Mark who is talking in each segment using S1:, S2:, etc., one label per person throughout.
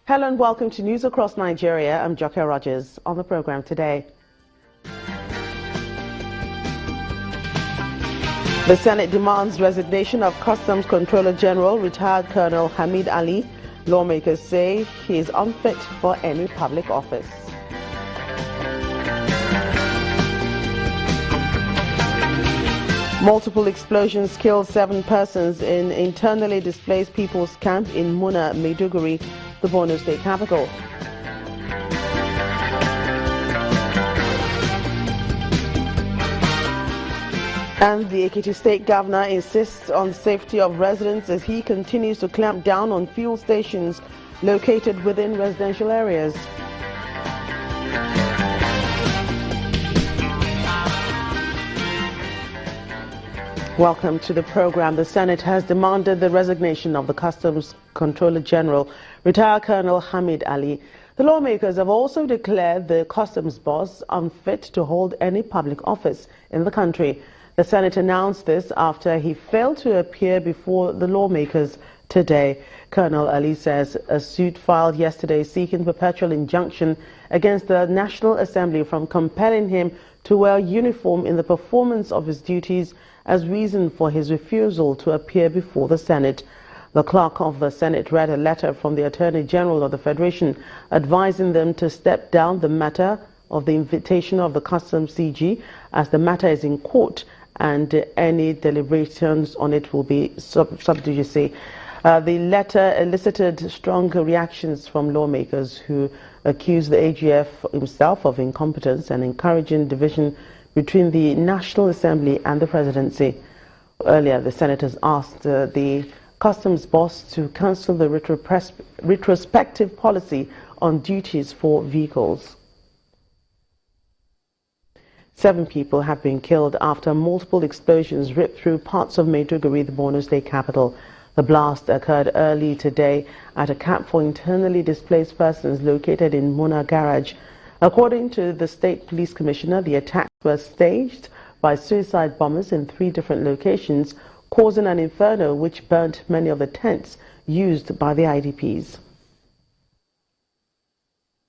S1: Hello and welcome to News Across Nigeria. I'm Joke Rogers. On the program today, the Senate demands resignation of Customs Controller General, retired Colonel Hamid Ali. Lawmakers say he is unfit for any public office. Multiple explosions killed 7 persons in internally displaced people's camp in Muna, Maiduguri, the Borno state capital. And the Ekiti state governor insists on safety of residents as he continues to clamp down on fuel stations located within residential areas. Welcome to the program. The Senate has demanded the resignation of the Customs Controller General, retired Colonel Hamid Ali. The lawmakers have also declared the customs boss unfit to hold any public office in the country. The Senate announced this after he failed to appear before the lawmakers today. Colonel Ali says a suit filed yesterday seeking perpetual injunction against the National Assembly from compelling him to wear uniform in the performance of his duties as reason for his refusal to appear before the Senate. The clerk of the Senate read a letter from the Attorney General of the Federation advising them to step down the matter of the invitation of the Customs CG as the matter is in court and any deliberations on it will be sub judice. The letter elicited strong reactions from lawmakers who accused the AGF himself of incompetence and encouraging division between the National Assembly and the presidency. Earlier, the senators asked the customs boss to cancel the retrospective policy on duties for vehicles. 7 people have been killed after multiple explosions ripped through parts of Maiduguri, the Borno state capital. The blast occurred early today at a camp for internally displaced persons located in Muna Garage. According to the State Police Commissioner, the attacks were staged by suicide bombers in 3 different locations, causing an inferno which burnt many of the tents used by the IDPs.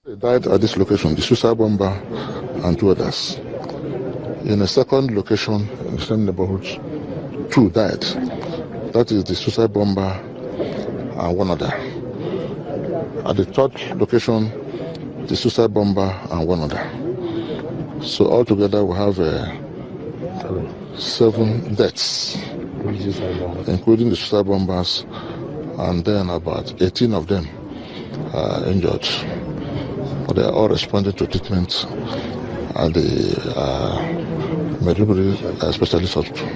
S2: They died at this location, the suicide bomber and 2 others. In a second location in the same neighborhood, 2 died. That is the suicide bomber and 1 other. At the 3rd location, the suicide bomber and 1 other. So altogether we have 7 deaths, including the suicide bombers, and then about 18 of them injured. But they are all responding to treatment at the Maiduguri Specialist Hospital.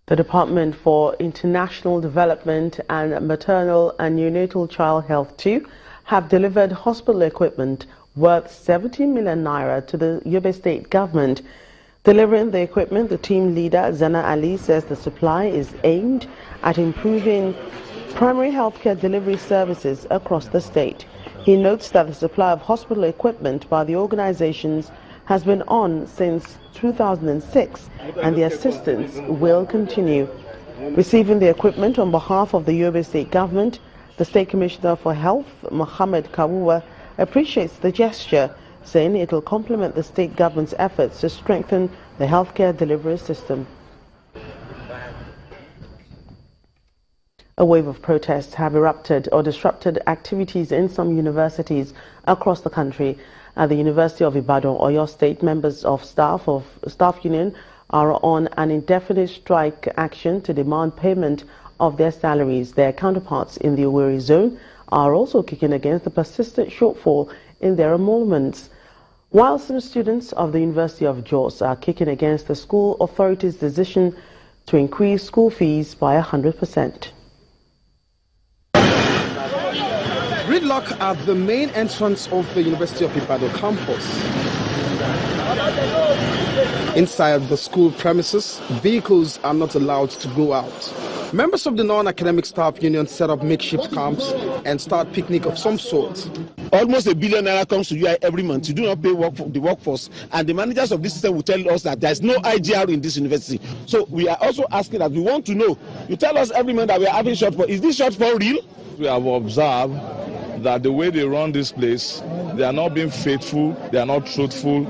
S1: The Department for International Development and Maternal and Neonatal Child Health too have delivered hospital equipment worth 70 million naira to the Yobe state government. Delivering the equipment, the team leader Zana Ali says the supply is aimed at improving primary healthcare delivery services across the state. He notes that the supply of hospital equipment by the organizations has been on since 2006 and the assistance will continue. Receiving the equipment on behalf of the Yobe state government, the State Commissioner for Health, Mohammed Kawuwa, appreciates the gesture, saying it will complement the state government's efforts to strengthen the healthcare delivery system. A wave of protests have erupted or disrupted activities in some universities across the country. At the University of Ibadan, Oyo State, members of staff union are on an indefinite strike action to demand payment of their salaries. Their counterparts in the Owerri zone are also kicking against the persistent shortfall in their emoluments, while some students of the University of Jos are kicking against the school authorities' decision to increase school fees by 100%.
S3: Gridlock at the main entrance of the University of Ibadan campus. Inside the school premises, vehicles are not allowed to go out. Members of the non-academic staff union set up makeshift camps and start picnic of some sort.
S4: Almost $1 billion comes to UI every month. You do not pay the workforce, and the managers of this system will tell us that there is no IGR in this university. So we are also asking that we want to know. You tell us every month that we are having shortfall. Is this shortfall real?
S5: We have observed that the way they run this place, they are not being faithful, they are not truthful,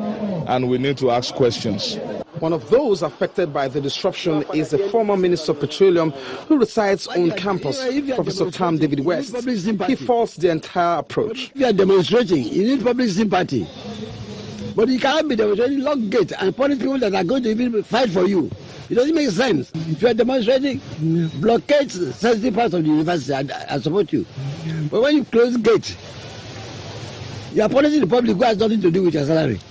S5: and we need to ask questions.
S3: One of those affected by the disruption is the former Minister of Petroleum who resides on campus, Professor Tam David West. He faults the entire approach.
S6: If you are demonstrating, you need public sympathy. But you can't be demonstrating lock gate and punish people that are going to even fight for you. It doesn't make sense. If you are demonstrating, blockade sensitive parts of the university and support you. But when you close the gate, you are punishing the public who has nothing to do with your salary.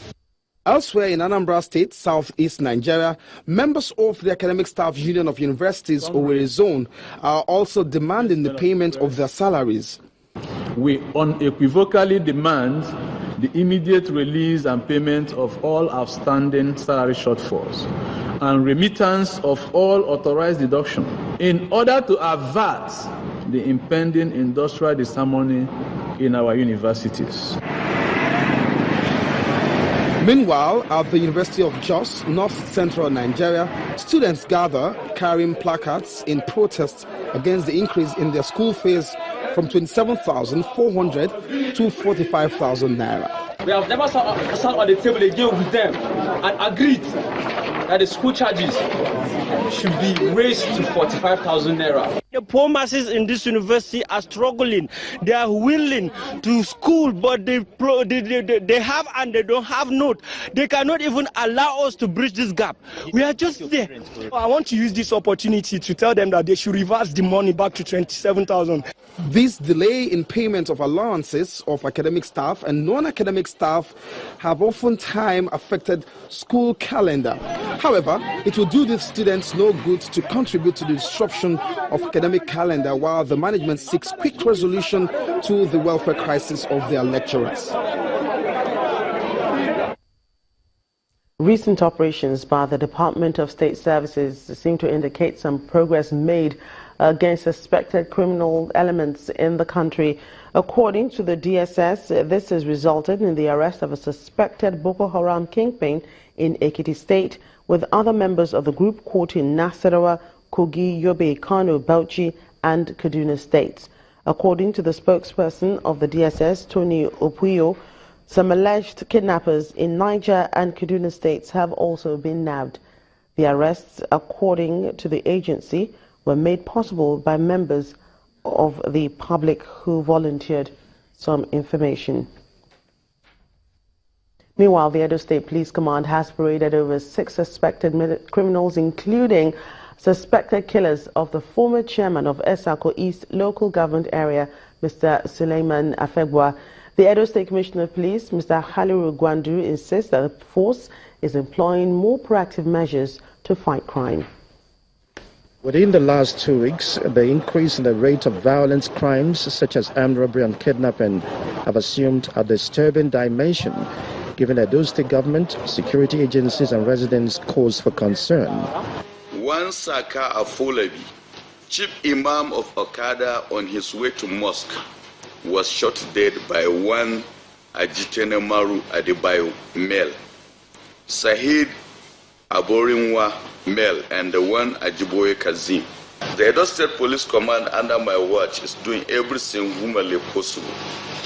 S3: Elsewhere in Anambra State, southeast Nigeria, members of the Academic Staff Union of Universities, Owerri Zone, are also demanding the payment of their salaries.
S7: We unequivocally demand the immediate release and payment of all outstanding salary shortfalls and remittance of all authorized deduction in order to avert the impending industrial disharmony in our universities.
S3: Meanwhile, at the University of Jos, North Central Nigeria, students gather carrying placards in protest against the increase in their school fees from 27,400 to 45,000 naira.
S8: We have never sat on the table again with them and agreed that the school charges should be raised to 45,000 naira.
S9: The poor masses in this university are struggling. They are willing to school, but they have and they don't have note. They cannot even allow us to bridge this gap. We are just there. I want to use this opportunity to tell them that they should reverse the money back to 27,000.
S3: This delay in payment of allowances of academic staff and non-academic staff have oftentimes affected school calendar. However, it will do these students no good to contribute to the disruption of academic calendar while the management seeks quick resolution to the welfare crisis of their lecturers.
S1: Recent operations by the Department of State Services seem to indicate some progress made against suspected criminal elements in the country. According to the DSS, this has resulted in the arrest of a suspected Boko Haram kingpin in Ekiti State, with other members of the group caught in Nasarawa, Kogi, Yobe, Kano, Bauchi and Kaduna states. According to the spokesperson of the DSS, Tony Opuyo, some alleged kidnappers in Niger and Kaduna states have also been nabbed. The arrests, according to the agency, were made possible by members of the public who volunteered some information. Meanwhile, the Edo State Police Command has paraded over 6 suspected criminals, including suspected killers of the former chairman of Esako East local government area, Mr. Suleiman Afegwa. The Edo State Commissioner of Police, Mr. Haliru Gwandu, insists that the force is employing more proactive measures to fight crime.
S10: Within the last 2 weeks, the increase in the rate of violent crimes such as armed robbery and kidnapping have assumed a disturbing dimension, giving the Edo State government, security agencies and residents cause for concern.
S11: One Saka Afolabi, chief imam of Okada on his way to mosque, was shot dead by one Ajitene Maru Adebayo male. Sahid Aborinwa male and the one Ajiboye Kazim. The Edo State Police Command under my watch is doing everything humanly possible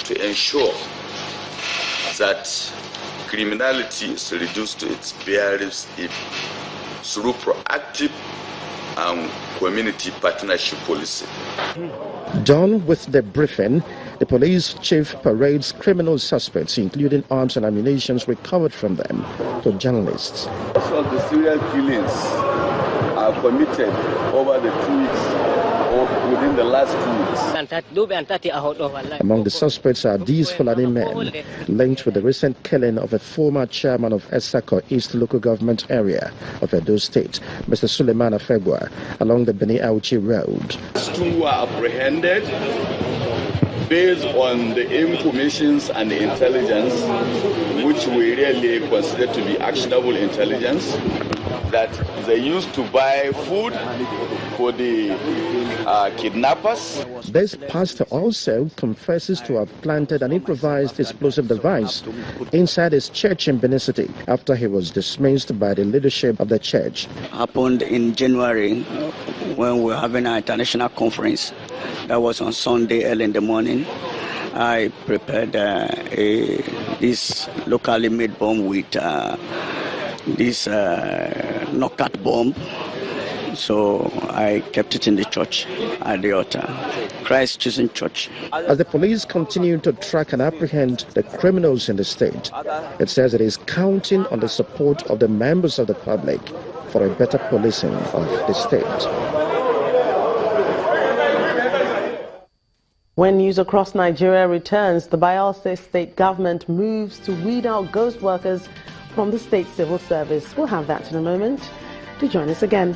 S11: to ensure that criminality is reduced to its barest through proactive and community partnership policy.
S10: Done with the briefing, the police chief parades criminal suspects, including arms and ammunition recovered from them, to journalists.
S11: So the serial killings are committed over the 2 weeks or within the last 2 weeks.
S10: Among the suspects are these Fulani men linked with the recent killing of a former chairman of Esako East local government area of Edo State, Mr. Suleiman Afegwa, along the Beni Auchi Road.
S11: 2 were apprehended based on the informations and the intelligence, which we really consider to be actionable intelligence, that they used to buy food for the kidnappers.
S10: This pastor also confesses to have planted an improvised explosive device inside his church in Benin City after he was dismissed by the leadership of the church.
S12: Happened in January when we were having an international conference. That was on Sunday early in the morning. I prepared this locally made bomb with this knockout bomb. So I kept it in the church at the altar, Christ Chosen Church.
S10: As the police continue to track and apprehend the criminals in the state, it says it is counting on the support of the members of the public for a better policing of the state.
S1: When news across Nigeria returns, the Bayelsa state government moves to weed out ghost workers from the state civil service. We'll have that in a moment. Do join us again.